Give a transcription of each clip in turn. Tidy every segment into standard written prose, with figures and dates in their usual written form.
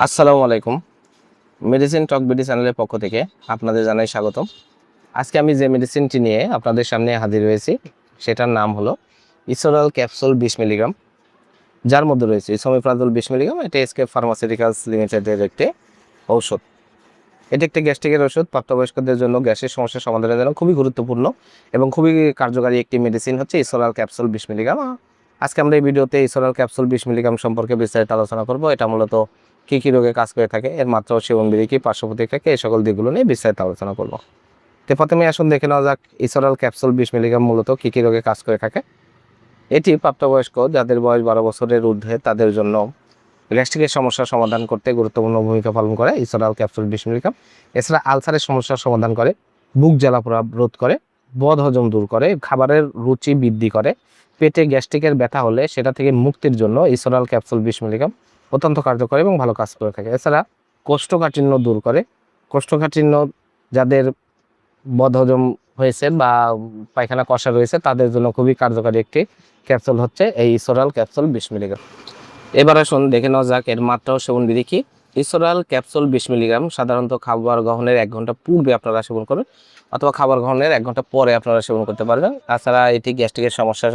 আসসালামু আলাইকুম। মেডিসিন টক বিডি চ্যানেলের পক্ষ থেকে আপনাদের জানাই স্বাগতম। আজকে আমি যে মেডিসিনটি নিয়ে আপনাদের সামনে হাজির হয়েছি সেটার নাম হলো ইসোরাল ক্যাপসুল 20 মিলিগ্রাম, যার মধ্যে রয়েছে ইসোমেপ্রাজোল 20 মিলিগ্রাম। এটা এসকে ফার্মাসিউটিক্যালস লিমিটেডের একটি ঔষধ। এটি একটি গ্যাস্ট্রিকের ওষুধ। প্রাপ্তবয়স্কদের জন্য গ্যাসের সমস্যার সমাধানের জন্য খুবই গুরুত্বপূর্ণ এবং খুবই কার্যকারী একটি মেডিসিন হচ্ছে ইসোরাল ক্যাপসুল 20 মিলিগ্রাম। আজকে আমরা এই ভিডিওতে ইসোরাল ক্যাপসুল 20 মিলিগ্রাম সম্পর্কে বিস্তারিত আলোচনা করব। এটা মূলত কী রোগে কাজ করে থাকে, এর মাত্রা ও সেবনবিধি কী, পার্শ্ব প্রতিক্রিয়া, এই সকল দিকগুলো নিয়ে বিস্তারিত আলোচনা করব। তো প্রথমে আসুন দেখে নেওয়া যাক ইসোরাল ক্যাপসুল 20 মিলিগ্রাম মূলত কী রোগে কাজ করে থাকে। এটি প্রাপ্তবয়স্ক যাদের বয়স 12 বছরের ঊর্ধ্বে তাদের জন্য গ্যাস্ট্রিকের সমস্যার সমাধান করতে গুরুত্বপূর্ণ ভূমিকা পালন করে ইসোরাল ক্যাপসুল 20 মিলিগ্রাম। এছাড়া আলসারের সমস্যার সমাধান করে, বুক জ্বালা পোড়া রোধ করে, বদহজম দূর করে, খাবারের রুচি বৃদ্ধি করে, পেটে গ্যাস্ট্রিকের ব্যথা হলে সেটা থেকে মুক্তির জন্য ইসোরাল ক্যাপসুল 20 মিলিগ্রাম অত্যন্ত কার্যকরী এবং ভালো কাজ করে থাকে। এছাড়া কোষ্ঠকাঠিন্য দূর করে, কোষ্ঠকাঠিন্য যাদের বদহজম হয়েছে বা পায়খানা কষা রয়েছে তাদের জন্য খুবই কার্যকারী একটি ক্যাপসুল হচ্ছে এই ইসোরাল ক্যাপসুল 20 মিলিগ্রাম। এবার আসুন দেখে নেওয়া যাক এর মাত্রা ও সেবনবিধি কী। ইসোরাল ক্যাপসুল 20 মিলিগ্রাম সাধারণত খাবার গ্রহণের 1 ঘন্টা পূর্বে আপনারা সেবন করবেন অথবা খাবার গ্রহণের 1 ঘন্টা পরে আপনারা সেবন করতে পারবেন। তাছাড়া এটি গ্যাস্ট্রিকের সমস্যা,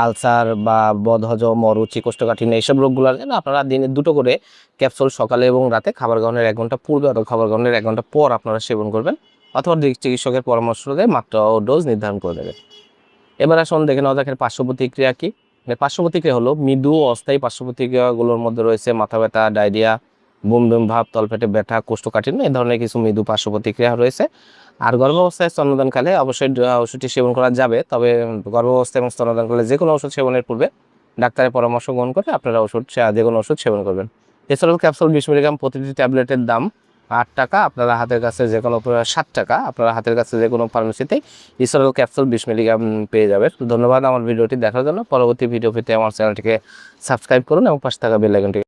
আলসার বা বদহজম, অরুচি, কোষ্ঠকাঠিন্য এইসব রোগগুলোর জন্য আপনারা দিনে 2টো করে ক্যাপসুল সকালে এবং রাতে খাবার গ্রহণের 1 ঘন্টা পূর্বে অথবা খাবার গ্রহণের 1 ঘন্টা পর আপনারা সেবন করবেন অথবা চিকিৎসকের পরামর্শ দিয়ে মাত্রা ও ডোজ নির্ধারণ করে দেবেন। এবার আসুন দেখে নেওয়া যাক এর পার্শ্ব প্রতিক্রিয়া কী। পার্শ্ব প্রতিক্রিয়া হলো মৃদু অস্থায়ী পার্শ্ব প্রতিক্রিয়াগুলোর মধ্যে রয়েছে মাথা ব্যথা, ডায়রিয়া, বুম বুম ভাব, তলপেটে ব্যথা, কোষ্ঠকাঠিন্য, এই ধরনের কিছু মৃদু পার্শ্ব প্রতিক্রিয়া রয়েছে। আর গর্ভাবস্থায় স্তন্যদানকালে অবশ্যই ওষুধটি সেবন করা যাবে, তবে গর্ভাবস্থা এবং স্তন্যদানকালে যে কোনো ওষুধ সেবনের পূর্বে ডাক্তারের পরামর্শ গ্রহণ করে আপনারা যে কোনো ওষুধ সেবন করবেন। এছাড়াও ক্যাপসুল 20 মিলিগ্রাম প্রতিটি ট্যাবলেটের দাম 8 টাকা। আপনারা হাতের কাছে যে কোনো 7 টাকা আপনারা হাতের কাছে যে কোনো ফার্মেসিতেই ইসোরাল ক্যাপসুল 20 মিলিগ্রাম পেয়ে যাবেন। ধন্যবাদ আমার ভিডিওটি দেখার জন্য। পরবর্তী ভিডিও পেতে আমার চ্যানেলটিকে সাবস্ক্রাইব করুন এবং পাশে থাকা বেল আইকনটিকে